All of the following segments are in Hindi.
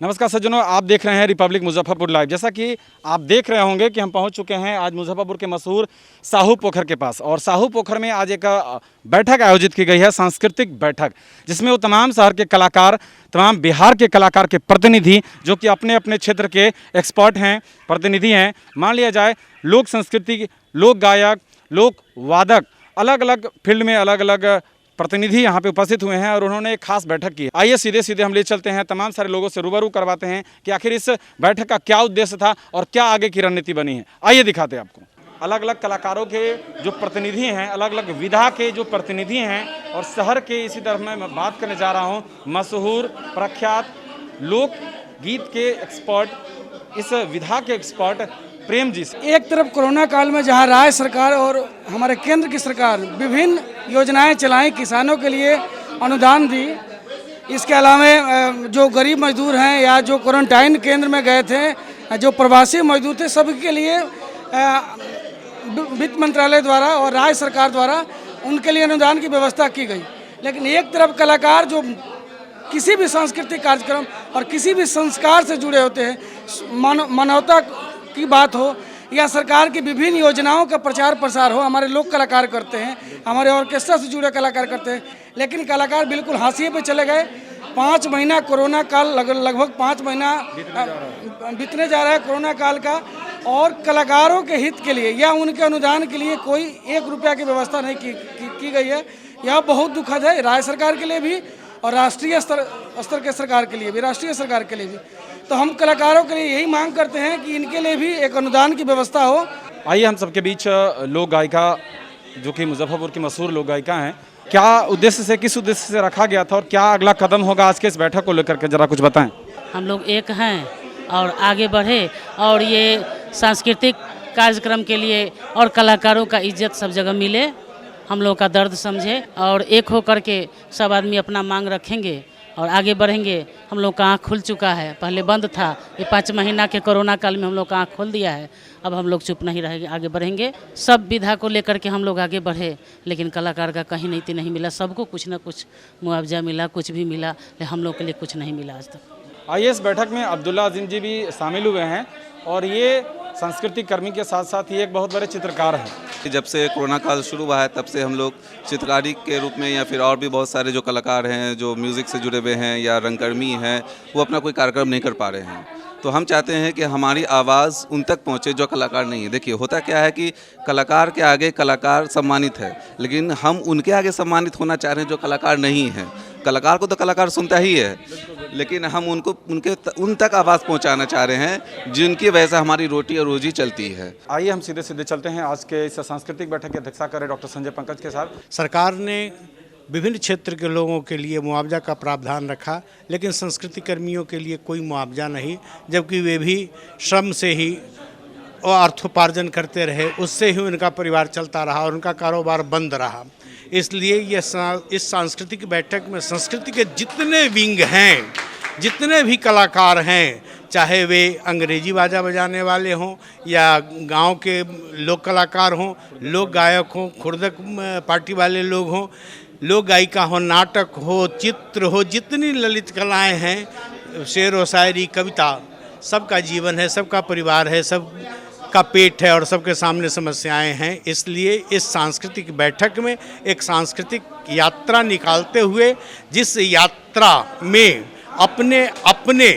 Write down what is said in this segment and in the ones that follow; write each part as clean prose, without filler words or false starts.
नमस्कार सज्जनों, आप देख रहे हैं रिपब्लिक मुजफ्फरपुर लाइव। जैसा कि आप देख रहे होंगे कि हम पहुंच चुके हैं आज मुजफ्फरपुर के मशहूर साहू पोखर के पास। और साहू पोखर में आज एक बैठक आयोजित की गई है, सांस्कृतिक बैठक, जिसमें वो तमाम शहर के कलाकार, तमाम बिहार के कलाकार के प्रतिनिधि, जो कि अपने अपने क्षेत्र के एक्सपर्ट हैं, प्रतिनिधि हैं, मान लिया जाए लोक संस्कृति, लोक गायक, लोक वादक, अलग अलग फील्ड में अलग अलग प्रतिनिधि यहाँ पे उपस्थित हुए हैं और उन्होंने एक खास बैठक की है। आइए सीधे सीधे हम ले चलते हैं, तमाम सारे लोगों से रूबरू करवाते हैं कि आखिर इस बैठक का क्या उद्देश्य था और क्या आगे की रणनीति बनी है। आइए दिखाते हैं आपको। अलग अलग कलाकारों के जो प्रतिनिधि हैं, अलग अलग विधा के जो प्रतिनिधि हैं और शहर के, इसी तरह मैं बात करने जा रहा हूँ मशहूर प्रख्यात लोक गीत के एक्सपर्ट, इस विधा के एक्सपर्ट प्रेम जी से। एक तरफ कोरोना काल में जहां राज्य सरकार और हमारे केंद्र की सरकार विभिन्न योजनाएं चलाई, किसानों के लिए अनुदान दी, इसके अलावा जो गरीब मजदूर हैं या जो क्वारंटाइन केंद्र में गए थे, जो प्रवासी मजदूर थे, सबके लिए वित्त मंत्रालय द्वारा और राज्य सरकार द्वारा उनके लिए अनुदान की व्यवस्था की गई। लेकिन एक तरफ कलाकार जो किसी भी सांस्कृतिक कार्यक्रम और किसी भी संस्कार से जुड़े होते हैं, मानवता की बात हो या सरकार की विभिन्न योजनाओं का प्रचार प्रसार हो, हमारे लोक कलाकार करते हैं, हमारे ऑर्केस्ट्रा से जुड़े कलाकार करते हैं। लेकिन कलाकार बिल्कुल हाशिए पे चले गए। 5 महीना कोरोना काल, लगभग 5 महीना बीतने जा रहा है कोरोना काल का, और कलाकारों के हित के लिए या उनके अनुदान के लिए कोई 1 रुपया की व्यवस्था नहीं की गई है। यह बहुत दुखद है, राज्य सरकार के लिए भी और राष्ट्रीय स्तर के सरकार के लिए भी, राष्ट्रीय सरकार के लिए भी। तो हम कलाकारों के लिए यही मांग करते हैं कि इनके लिए भी एक अनुदान की व्यवस्था हो। आइए हम सबके बीच लोक गायिका, जो कि मुजफ्फरपुर की मशहूर लोक गायिका हैं, क्या उद्देश्य से, किस उद्देश्य से रखा गया था और क्या अगला कदम होगा आज के इस बैठक को लेकर के, जरा कुछ बताएं। हम लोग एक हैं और आगे बढ़े और ये सांस्कृतिक कार्यक्रम के लिए और कलाकारों का इज्जत सब जगह मिले, हम लोग का दर्द समझे और एक होकर के सब आदमी अपना मांग रखेंगे और आगे बढ़ेंगे। हम लोग का आँख खुल चुका है, पहले बंद था, ये 5 महीना के कोरोना काल में हम लोग का आँख खोल दिया है। अब हम लोग चुप नहीं रहेंगे, आगे बढ़ेंगे। सब विधा को लेकर के हम लोग आगे बढ़े, लेकिन कलाकार का कहीं नीति नहीं मिला। सबको कुछ ना कुछ मुआवजा मिला, कुछ भी मिला, लेकिन हम लोग के लिए कुछ नहीं मिला आज तक। आइए इस बैठक में अब्दुल्ला अजीम जी भी शामिल हुए हैं और ये सांस्कृतिक कर्मी के साथ साथ ही एक बहुत बड़े चित्रकार हैं। जब से कोरोना काल शुरू हुआ है तब से हम लोग चित्रकारी के रूप में या फिर और भी बहुत सारे जो कलाकार हैं, जो म्यूज़िक से जुड़े हुए हैं या रंगकर्मी हैं, वो अपना कोई कार्यक्रम नहीं कर पा रहे हैं। तो हम चाहते हैं कि हमारी आवाज़ उन तक पहुँचे जो कलाकार नहीं है। देखिए, होता क्या है कि कलाकार के आगे कलाकार सम्मानित है, लेकिन हम उनके आगे सम्मानित होना चाह रहे हैं जो कलाकार नहीं है। कलाकार को तो कलाकार सुनता ही है, लेकिन हम उन तक आवाज़ पहुंचाना चाह रहे हैं जिनकी वजह से हमारी रोटी और रोजी चलती है। आइए हम सीधे सीधे चलते हैं आज के इस सांस्कृतिक बैठक की अध्यक्षता करें डॉक्टर संजय पंकज के साथ। सरकार ने विभिन्न क्षेत्र के लोगों के लिए मुआवजा का प्रावधान रखा, लेकिन संस्कृति कर्मियों के लिए कोई मुआवजा नहीं, जबकि वे भी श्रम से ही और अर्थोपार्जन करते रहे, उससे ही उनका परिवार चलता रहा और उनका कारोबार बंद रहा। इसलिए इस सांस्कृतिक बैठक में संस्कृति के जितने विंग हैं, जितने भी कलाकार हैं, चाहे वे अंग्रेजी बाजा बजाने वाले हों या गांव के लोक कलाकार हों, लोक गायक हों, खुर्दक पार्टी वाले लोग हों, लोक गायिका हो, नाटक हो, चित्र हो, जितनी ललित कलाएं हैं, शेर व शायरी, कविता, सबका जीवन है, सबका परिवार है, सब का पेट है और सबके सामने समस्याएं हैं। इसलिए इस सांस्कृतिक बैठक में एक सांस्कृतिक यात्रा निकालते हुए, जिस यात्रा में अपने अपने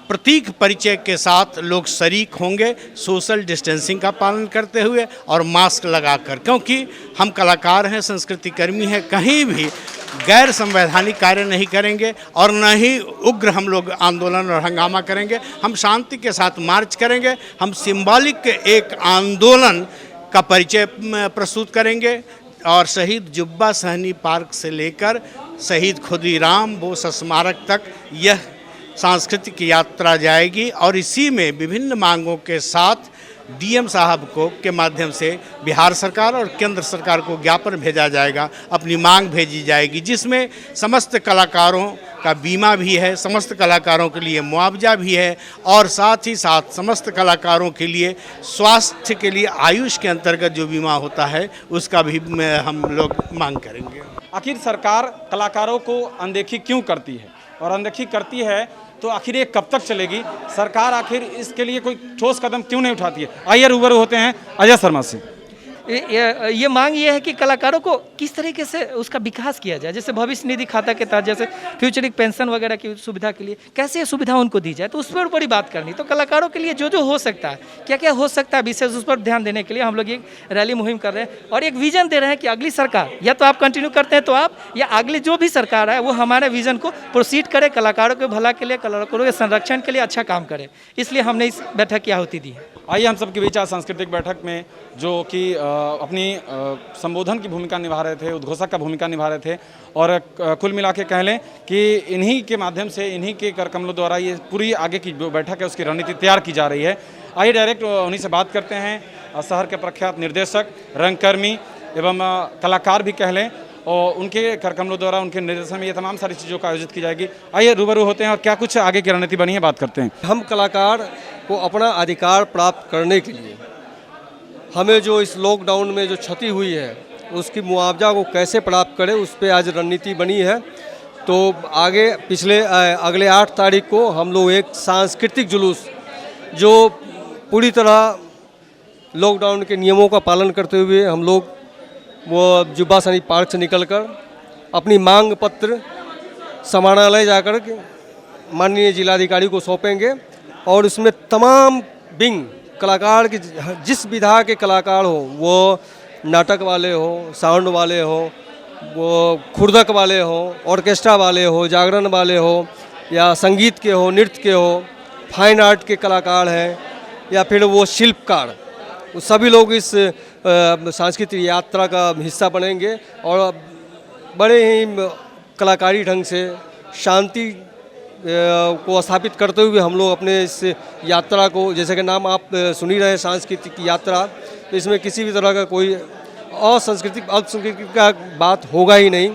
प्रतीक परिचय के साथ लोग शरीक होंगे, सोशल डिस्टेंसिंग का पालन करते हुए और मास्क लगाकर, क्योंकि हम कलाकार हैं, संस्कृति कर्मी हैं, कहीं भी गैर संवैधानिक कार्य नहीं करेंगे और न ही उग्र हम लोग आंदोलन और हंगामा करेंगे। हम शांति के साथ मार्च करेंगे। हम सिंबॉलिक एक आंदोलन का परिचय प्रस्तुत करेंगे और शहीद जुब्बा सहनी पार्क से लेकर शहीद खुदीराम बोस स्मारक तक यह सांस्कृतिक यात्रा जाएगी और इसी में विभिन्न मांगों के साथ डीएम साहब को के माध्यम से बिहार सरकार और केंद्र सरकार को ज्ञापन भेजा जाएगा, अपनी मांग भेजी जाएगी, जिसमें समस्त कलाकारों का बीमा भी है, समस्त कलाकारों के लिए मुआवजा भी है और साथ ही साथ समस्त कलाकारों के लिए स्वास्थ्य के लिए आयुष के अंतर्गत जो बीमा होता है उसका भी हम लोग मांग करेंगे। आखिर सरकार कलाकारों को अनदेखी क्यों करती है और अनदेखी करती है तो आखिर ये कब तक चलेगी? सरकार आखिर इसके लिए कोई ठोस कदम क्यों नहीं उठाती है? आइए रूबरू होते हैं अजय शर्मा से। ये मांग ये है कि कलाकारों को किस तरीके से उसका विकास किया जाए, जैसे भविष्य निधि खाता के तहत जैसे फ्यूचरिक पेंशन वगैरह की सुविधा के लिए कैसे ये सुविधा उनको दी जाए, तो उस पर बड़ी बात करनी। तो कलाकारों के लिए जो जो हो सकता है, क्या क्या हो सकता है विशेष, उस पर ध्यान देने के लिए हम लोग एक रैली मुहिम कर रहे हैं और एक विजन दे रहे हैं कि अगली सरकार या तो आप कंटिन्यू करते हैं तो आप, या अगली जो भी सरकार है वो हमारे विजन को प्रोसीड करे, कलाकारों के भला के लिए, कलाकारों के संरक्षण के लिए अच्छा काम करे। इसलिए हमने इस बैठक की आहुति दी है। आइए हम सबके बीच आज सांस्कृतिक बैठक में जो कि अपनी संबोधन की भूमिका निभा रहे थे, उद्घोषक का भूमिका निभा रहे थे, और कुल मिला के कह लें कि इन्हीं के माध्यम से, इन्हीं के कर कमलों द्वारा ये पूरी आगे की जो बैठक है उसकी रणनीति तैयार की जा रही है। आइए डायरेक्ट उन्हीं से बात करते हैं। शहर के प्रख्यात निर्देशक, रंगकर्मी एवं कलाकार भी कह लें, और उनके कर कमलों द्वारा, उनके निर्देशन में ये तमाम सारी चीज़ों का आयोजित की जाएगी। आइए रूबरू होते हैं और क्या कुछ आगे की रणनीति बनी है बात करते हैं। हम कलाकार को अपना अधिकार प्राप्त करने के लिए हमें जो इस लॉकडाउन में जो क्षति हुई है उसकी मुआवजा को कैसे प्राप्त करें, उस पर आज रणनीति बनी है। तो आगे अगले 8 तारीख को हम लोग एक सांस्कृतिक जुलूस, जो पूरी तरह लॉकडाउन के नियमों का पालन करते हुए हम लोग वो जुब्बा सैनिक पार्क से निकलकर अपनी मांग पत्र समाहरणालय जाकर के माननीय जिलाधिकारी को सौंपेंगे, और इसमें तमाम विंग कलाकार की, जिस विधा के कलाकार हो, वो नाटक वाले हो, साउंड वाले हो, वो खुर्दक वाले हो, ऑर्केस्ट्रा वाले हो, जागरण वाले हो, या संगीत के हो, नृत्य के हो, फाइन आर्ट के कलाकार हैं, या फिर वो शिल्पकार, वो सभी लोग इस सांस्कृतिक यात्रा का हिस्सा बनेंगे। और बड़े ही कलाकारी ढंग से शांति को स्थापित करते हुए हम लोग अपने इस यात्रा को, जैसे कि नाम आप सुन ही रहे हैं सांस्कृतिक यात्रा, तो इसमें किसी भी तरह का कोई अल्पसंख्यक का बात होगा ही नहीं।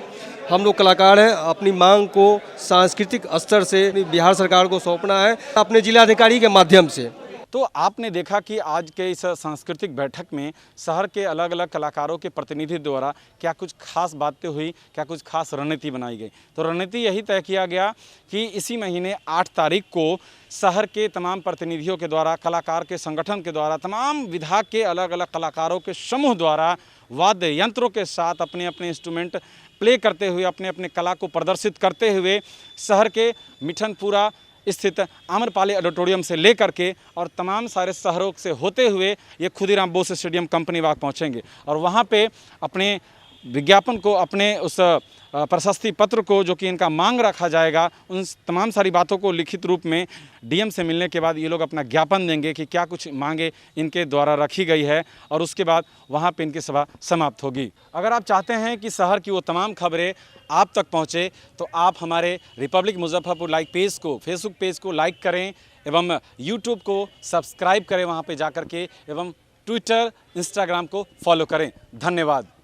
हम लोग कलाकार हैं, अपनी मांग को सांस्कृतिक स्तर से बिहार सरकार को सौंपना है अपने जिलाधिकारी के माध्यम से। तो आपने देखा कि आज के इस सांस्कृतिक बैठक में शहर के अलग अलग कलाकारों के प्रतिनिधि द्वारा क्या कुछ खास बातें हुई, क्या कुछ खास रणनीति बनाई गई। तो रणनीति यही तय किया गया कि इसी महीने 8 तारीख को शहर के तमाम प्रतिनिधियों के द्वारा, कलाकार के संगठन के द्वारा, तमाम विधा के अलग अलग कलाकारों के समूह द्वारा वाद्य यंत्रों के साथ अपने अपने इंस्ट्रूमेंट प्ले करते हुए, अपने अपने कला को प्रदर्शित करते हुए शहर के मिठनपुरा स्थित आम्रपाली ऑडिटोरियम से लेकर के और तमाम सारे शहरों से होते हुए ये खुदीराम बोस स्टेडियम कंपनी बाग पहुंचेंगे, और वहां पे अपने विज्ञापन को, अपने उस प्रशस्ति पत्र को, जो कि इनका मांग रखा जाएगा, उन तमाम सारी बातों को लिखित रूप में डीएम से मिलने के बाद ये लोग अपना ज्ञापन देंगे कि क्या कुछ मांगे इनके द्वारा रखी गई है, और उसके बाद वहाँ पे इनकी सभा समाप्त होगी। अगर आप चाहते हैं कि शहर की वो तमाम खबरें आप तक पहुँचे, तो आप हमारे रिपब्लिक मुजफ्फरपुर लाइव पेज को, फेसबुक पेज को लाइक करें, एवं यूट्यूब को सब्सक्राइब करें वहाँ पर जा कर के, एवं ट्विटर, इंस्टाग्राम को फॉलो करें। धन्यवाद।